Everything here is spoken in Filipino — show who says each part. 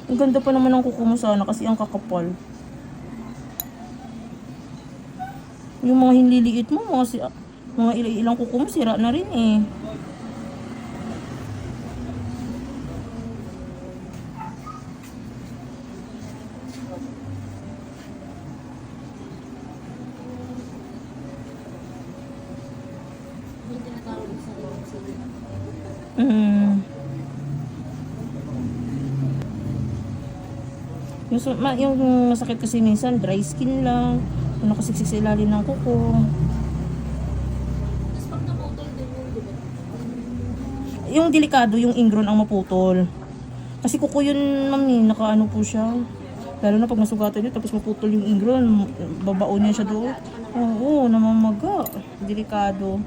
Speaker 1: Ang ganda pa naman ng kuko mo sana kasi ang kakapal. Yung mga hinliliit mo, mga ilang kuko mo, sira na rin eh.
Speaker 2: Yung tinatawag sa sila.
Speaker 1: Yung masakit kasi minsan, dry skin lang. Kung nakasiksik sa ilalim ng kuko.
Speaker 2: Tapos pag naputol din yung diba?
Speaker 1: Yung delikado, yung ingrown ang maputol. Kasi kuko yun, ma'am, eh, nakaano po siya. Lalo na pag nasugatan nyo, tapos maputol yung ingrown, babaon niya siya doon. Oo, namamaga. Delikado.